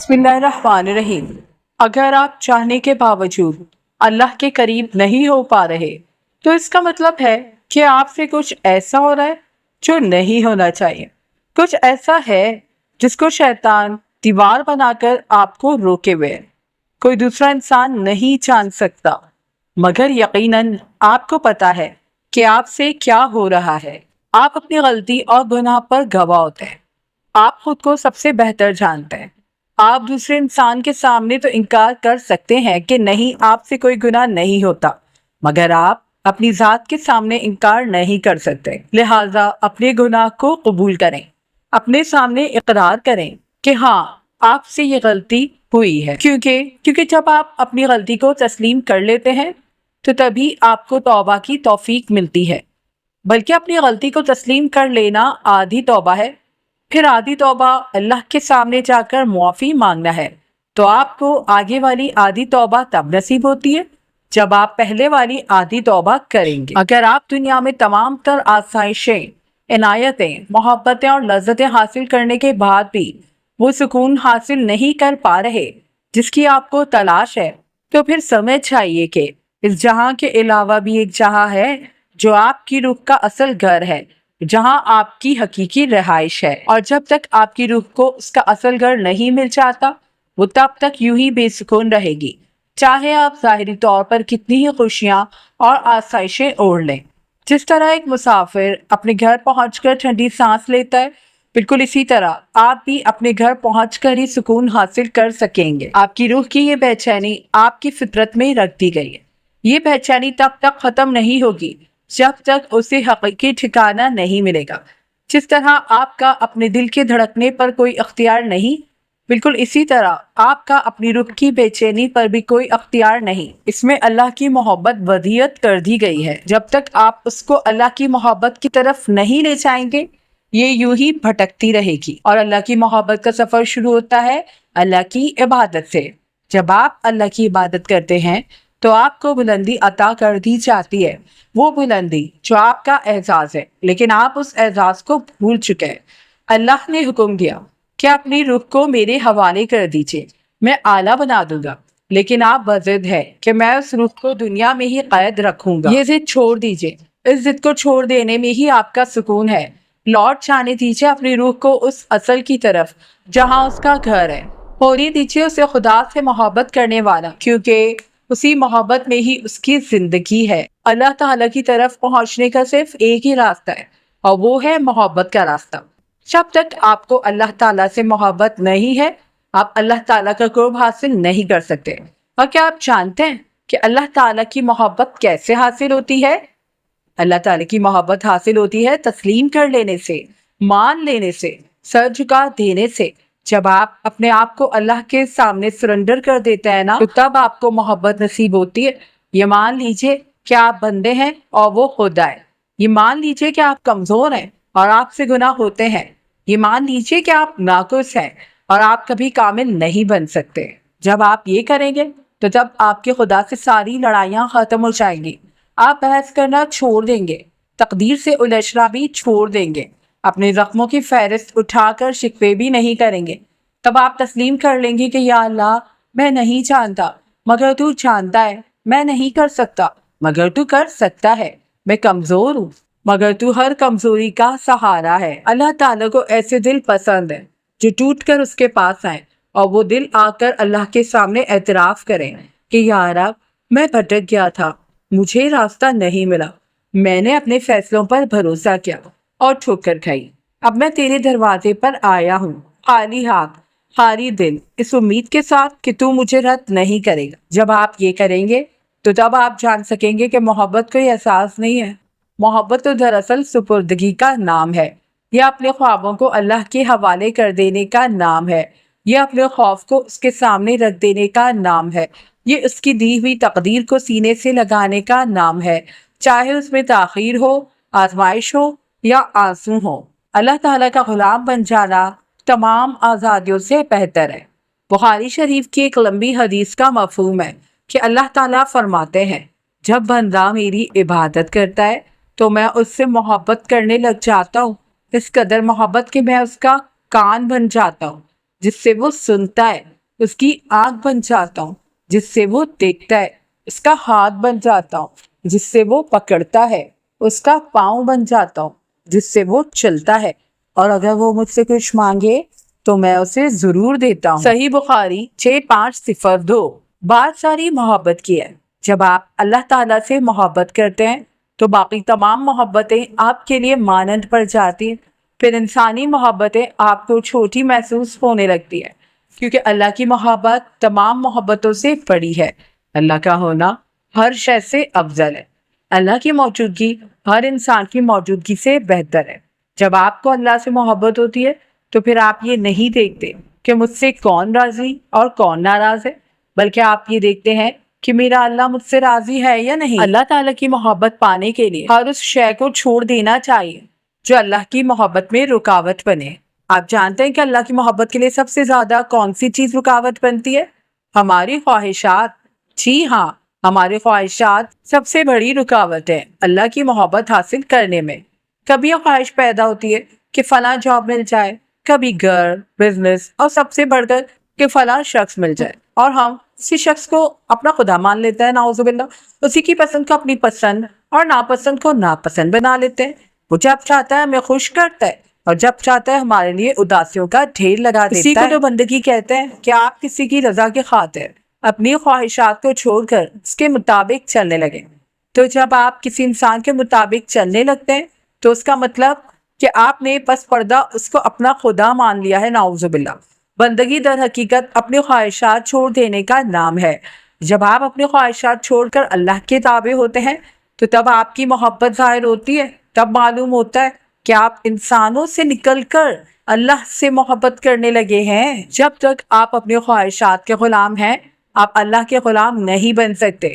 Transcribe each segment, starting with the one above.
बिस्मिल्लाहिर्रहमानिर्रहीम। अगर आप चाहने के बावजूद अल्लाह के करीब नहीं हो पा रहे तो इसका मतलब है कि आपसे कुछ ऐसा हो रहा है जो नहीं होना चाहिए। कुछ ऐसा है जिसको शैतान दीवार बनाकर आपको रोके हुए है। कोई दूसरा इंसान नहीं जान सकता, मगर यकीनन आपको पता है कि आपसे क्या हो रहा है। आप अपनी गलती और गुनाह पर गवाह होते हैं। आप खुद को सबसे बेहतर जानते हैं। आप दूसरे इंसान के सामने तो इनकार कर सकते हैं कि नहीं, आपसे कोई गुनाह नहीं होता, मगर आप अपनी जात के सामने इनकार नहीं कर सकते। लिहाजा अपने गुनाह को कबूल करें, अपने सामने इकरार करें कि हाँ, आपसे ये गलती हुई है। क्योंकि जब आप अपनी गलती को तस्लीम कर लेते हैं तो तभी आपको तौबा की तौफीक मिलती है। बल्कि अपनी गलती को तस्लीम कर लेना आधी तौबा है। फिर आधी तौबा अल्लाह के सामने जाकर मुआफ़ी मांगना है। तो आपको आगे वाली आधी तौबा तब नसीब होती है जब आप पहले वाली आधी तौबा करेंगे। अगर आप दुनिया में तमाम तर आसाइशें, इनायतें, मोहब्बतें और लज्जतें हासिल करने के बाद भी वो सुकून हासिल नहीं कर पा रहे जिसकी आपको तलाश है, तो फिर समझ चाहिए कि इस जहां के अलावा भी एक जहां है जो आपकी रूह का असल घर है, जहां आपकी हकीकी रिहाइश है। और जब तक आपकी रूह को उसका असल घर नहीं मिल जाता, वो तब तक यूं ही बेसुकून रहेगी, चाहे आप ज़ाहिरी तौर पर कितनी ही खुशियां और आसाइशें ओढ़ लें। जिस तरह एक मुसाफिर अपने घर पहुंचकर ठंडी सांस लेता है, बिल्कुल इसी तरह आप भी अपने घर पहुंचकर ही सुकून हासिल कर सकेंगे। आपकी रूह की ये बेचैनी आपकी फितरत में रख दी गई है। ये बेचैनी तब तक खत्म नहीं होगी जब तक उसे हकीकी ठिकाना नहीं मिलेगा। जिस तरह आपका अपने दिल के धड़कने पर कोई अख्तियार नहीं, बिल्कुल इसी तरह आपका अपनी रूह की बेचैनी पर भी कोई अख्तियार नहीं। इसमें अल्लाह की मोहब्बत वधियत कर दी गई है। जब तक आप उसको अल्लाह की मोहब्बत की तरफ नहीं ले जाएंगे, ये यूं ही भटकती रहेगी। और अल्लाह की मोहब्बत का सफर शुरू होता है अल्लाह की इबादत से। जब आप अल्लाह की इबादत करते हैं तो आपको बुलंदी अता कर दी जाती है, वो बुलंदी जो आपका एजाज है, लेकिन आप उस एजाज को भूल चुके हैं। अल्लाह ने हुक्म दिया कि अपनी रूह को मेरे हवाले कर दीजिए, मैं आला बना दूंगा, लेकिन आप बज़िद है कि मैं उस रूह को दुनिया में ही कैद रखूंगा। ये जिद छोड़ दीजिए। इस जिद को छोड़ देने में ही आपका सुकून है। लौट जाने दीजिए अपनी रूह को उस असल की तरफ जहां उसका घर है। होने दीजिए उसे खुदा से मोहब्बत करने वाला, क्योंकि उसी मोहब्बत में ही उसकी जिंदगी है। अल्लाह ताला की तरफ पहुंचने का सिर्फ एक ही रास्ता है, और वो है मोहब्बत का रास्ता। जब तक आपको अल्लाह ताला से मोहब्बत नहीं है, आप अल्लाह ताला का कुर्ब हासिल नहीं कर सकते। और क्या आप जानते हैं कि अल्लाह ताला की मोहब्बत कैसे हासिल होती है? अल्लाह ताला की मोहब्बत हासिल होती है तस्लीम कर लेने से, मान लेने से, सर झुका देने से। जब आप अपने आप को अल्लाह के सामने सरेंडर कर देते हैं ना, तो तब आपको मोहब्बत नसीब होती है। ये मान लीजिए कि आप बंदे हैं और वो खुदा है। ये मान लीजिए कि आप कमजोर हैं और आपसे गुनाह होते हैं। ये मान लीजिए कि आप नाकुस हैं और आप कभी कामिल नहीं बन सकते। जब आप ये करेंगे तो तब आपके खुदा से सारी लड़ाइयाँ खत्म हो जाएंगी। आप बहस करना छोड़ देंगे, तकदीर से उलझना भी छोड़ देंगे, अपने जख्मों की फहरिस्त उठाकर शिकवे भी नहीं करेंगे। तब आप तस्लीम कर लेंगे कि या अल्लाह, मैं नहीं जानता मगर तू जानता है, मैं नहीं कर सकता मगर तू कर सकता है, मैं कमजोर हूँ मगर तू हर कमजोरी का सहारा है। अल्लाह ताला को ऐसे दिल पसंद है जो टूट कर उसके पास आए और वो दिल आकर अल्लाह के सामने एतराफ करें कि या रब, मैं भटक गया था, मुझे रास्ता नहीं मिला, मैंने अपने फैसलों पर भरोसा किया और ठोकर खाई। अब मैं तेरे दरवाजे पर आया हूँ, खाली हाथ, खाली दिल, इस उम्मीद के साथ कि तू मुझे रद्द नहीं करेगा। जब आप ये करेंगे तो तब आप जान सकेंगे कि मोहब्बत कोई एहसास नहीं है। मोहब्बत तो दरअसल सुपुर्दगी का नाम है। यह अपने ख्वाबों को अल्लाह के हवाले कर देने का नाम है। यह अपने खौफ को उसके सामने रख देने का नाम है। ये उसकी दी हुई तकदीर को सीने से लगाने का नाम है, चाहे उसमें ताखीर हो, आजमाइश हो या आंसू हो। अल्लाह ताला का गुलाम बन जाना तमाम आज़ादियों से बेहतर है। बुखारी शरीफ की एक लंबी हदीस का मफहूम है कि अल्लाह ताला फरमाते हैं, जब बंदा मेरी इबादत करता है तो मैं उससे मोहब्बत करने लग जाता हूँ, इस कदर मोहब्बत कि मैं उसका कान बन जाता हूँ जिससे वो सुनता है اس کی آنکھ بن جاتا ہوں جس سے وہ دیکھتا ہے، اس کا ہاتھ بن جاتا ہوں جس سے وہ پکڑتا ہے، اس کا پاؤں بن جاتا ہوں جس سے وہ چلتا ہے، اور اگر وہ مجھ سے کچھ مانگے تو میں اسے ضرور دیتا ہوں۔ صحیح بخاری 6502۔ بات ساری محبت کی ہے۔ جب آپ اللہ تعالیٰ سے محبت کرتے ہیں تو باقی تمام محبتیں آپ کے لیے مانند پڑ جاتی ہیں، پھر انسانی محبتیں آپ کو چھوٹی محسوس ہونے لگتی ہے، کیونکہ اللہ کی محبت تمام محبتوں سے بڑی ہے۔ اللہ کا ہونا ہر شے سے افضل ہے۔ اللہ کی موجودگی ہر انسان کی موجودگی سے بہتر ہے۔ جب آپ کو اللہ سے محبت ہوتی ہے تو پھر آپ یہ نہیں دیکھتے کہ مجھ سے کون راضی اور کون ناراض ہے، بلکہ آپ یہ دیکھتے ہیں کہ میرا اللہ مجھ سے راضی ہے یا نہیں۔ اللہ تعالیٰ کی محبت پانے کے لیے ہر اس شے کو چھوڑ دینا چاہیے جو اللہ کی محبت میں رکاوٹ بنے۔ آپ جانتے ہیں کہ اللہ کی محبت کے لیے سب سے زیادہ کون سی چیز رکاوٹ بنتی ہے؟ ہماری خواہشات۔ جی ہاں، ہماری خواہشات سب سے بڑی رکاوٹ ہے اللہ کی محبت حاصل کرنے میں۔ کبھی یہ خواہش پیدا ہوتی ہے کہ فلاں جاب مل جائے، کبھی گھر، بزنس، اور سب سے بڑھ کر کہ فلاں شخص مل جائے، اور ہم اسی شخص کو اپنا خدا مان لیتے ہیں، نعوذ باللہ۔ اسی کی پسند کو اپنی پسند اور ناپسند کو ناپسند بنا لیتے ہیں۔ وہ جب چاہتا ہے ہمیں خوش کرتا ہے اور جب چاہتا ہے ہمارے لیے اداسیوں کا ڈھیر لگا دیتا ہے۔ اسی کو تو بندگی کہتے ہیں کہ آپ کسی کی رضا کی خاطر اپنی خواہشات کو چھوڑ کر اس کے مطابق چلنے لگے۔ تو جب آپ کسی انسان کے مطابق چلنے لگتے ہیں تو اس کا مطلب کہ آپ نے پس پردہ اس کو اپنا خدا مان لیا ہے، نعوذ باللہ۔ بندگی در حقیقت اپنی خواہشات چھوڑ دینے کا نام ہے۔ جب آپ اپنی خواہشات چھوڑ کر اللہ کے تابع ہوتے ہیں تو تب آپ کی محبت ظاہر ہوتی ہے، تب معلوم ہوتا ہے کہ آپ انسانوں سے نکل کر اللہ سے محبت کرنے لگے ہیں۔ جب تک آپ اپنی خواہشات کے غلام ہیں آپ اللہ کے غلام نہیں بن سکتے،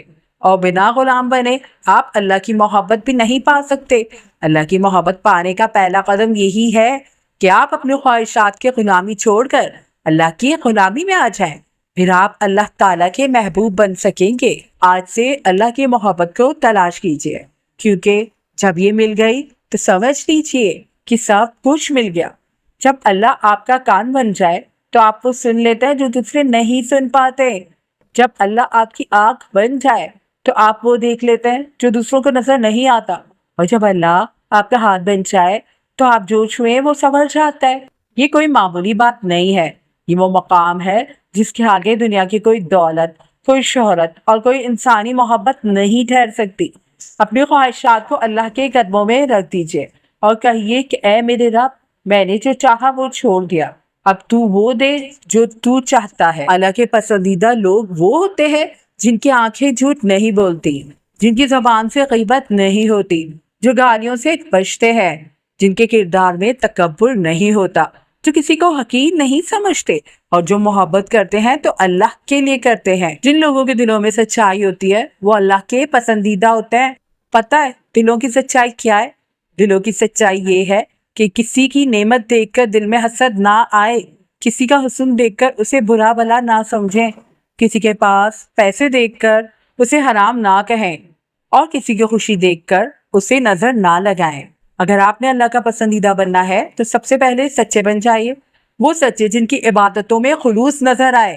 اور بنا غلام بنے آپ اللہ کی محبت بھی نہیں پا سکتے۔ اللہ کی محبت پانے کا پہلا قدم یہی ہے کہ آپ اپنی خواہشات کے غلامی چھوڑ کر اللہ کی غلامی میں آ جائیں، پھر آپ اللہ تعالیٰ کے محبوب بن سکیں گے۔ آج سے اللہ کی محبت کو تلاش کیجیے، کیونکہ جب یہ مل گئی تو سمجھ لیجیے کہ سب کچھ مل گیا۔ جب اللہ آپ کا کان بن جائے تو آپ کو سن لیتے ہیں جو دوسرے نہیں سن پاتے۔ جب اللہ آپ کی آنکھ بن جائے تو آپ وہ دیکھ لیتے ہیں جو دوسروں کو نظر نہیں آتا، اور جب اللہ آپ کا ہاتھ بن جائے تو آپ جو چھوئیں وہ سنور جاتا ہے۔ یہ کوئی معمولی بات نہیں ہے، یہ وہ مقام ہے جس کے آگے دنیا کی کوئی دولت، کوئی شہرت اور کوئی انسانی محبت نہیں ٹھہر سکتی۔ اپنی خواہشات کو اللہ کے قدموں میں رکھ دیجئے اور کہیے کہ اے میرے رب، میں نے جو چاہا وہ چھوڑ دیا، اب تو وہ دے جو تو چاہتا ہے۔ اللہ کے پسندیدہ لوگ وہ ہوتے ہیں جن کی آنکھیں جھوٹ نہیں بولتی، جن کی زبان سے غیبت نہیں ہوتی، جو گالیوں سے بچتے ہیں، جن کے کردار میں تکبر نہیں ہوتا، جو کسی کو حقیر نہیں سمجھتے، اور جو محبت کرتے ہیں تو اللہ کے لیے کرتے ہیں۔ جن لوگوں کے دلوں میں سچائی ہوتی ہے وہ اللہ کے پسندیدہ ہوتے ہیں۔ پتہ ہے دلوں کی سچائی کیا ہے؟ دلوں کی سچائی یہ ہے کہ کسی کی نعمت دیکھ کر دل میں حسد نہ آئے، کسی کا حسن دیکھ کر اسے برا بھلا نہ سمجھیں، کسی کے پاس پیسے دیکھ کر اسے حرام نہ کہیں، اور کسی کی خوشی دیکھ کر اسے نظر نہ لگائیں۔ اگر آپ نے اللہ کا پسندیدہ بننا ہے تو سب سے پہلے سچے بن جائیے، وہ سچے جن کی عبادتوں میں خلوص نظر آئے،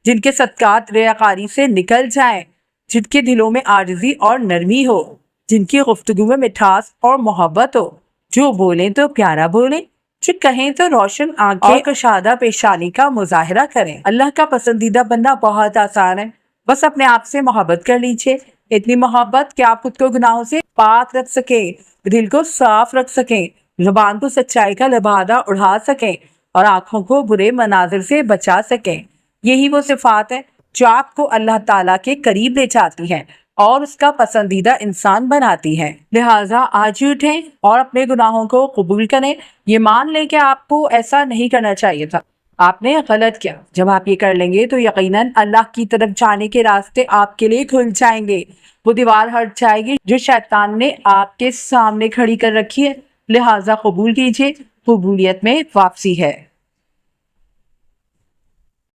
جن کے صدقات ریاکاری سے نکل جائیں، جن کے دلوں میں عاجزی اور نرمی ہو، جن کی گفتگو میں مٹھاس اور محبت ہو، جو بولیں تو پیارا بولیں، جو کہیں تو روشن آنکھیں اور کشادہ پیشانی کا مظاہرہ کریں۔ اللہ کا پسندیدہ بننا بہت آسان ہے، بس اپنے آپ سے محبت کر لیجیے، اتنی محبت کہ آپ خود کو گناہوں سے پاک رکھ سکیں، دل کو صاف رکھ سکیں، زبان کو سچائی کا لبادہ اڑا سکیں، اور آنکھوں کو برے مناظر سے بچا سکیں۔ یہی وہ صفات ہے جو آپ کو اللہ تعالیٰ کے قریب لے جاتی ہیں اور اس کا پسندیدہ انسان بناتی ہیں۔ لہٰذا آج ہی اٹھیں اور اپنے گناہوں کو قبول کریں، یہ مان لیں کہ آپ کو ایسا نہیں کرنا چاہیے تھا، آپ نے غلط کیا۔ جب آپ یہ کر لیں گے تو یقیناً اللہ کی طرف جانے کے راستے آپ کے لیے کھل جائیں گے، وہ دیوار ہٹ جائے گی جو شیطان نے آپ کے سامنے کھڑی کر رکھی ہے۔ لہٰذا قبول کیجیے، قبولیت میں واپسی ہے۔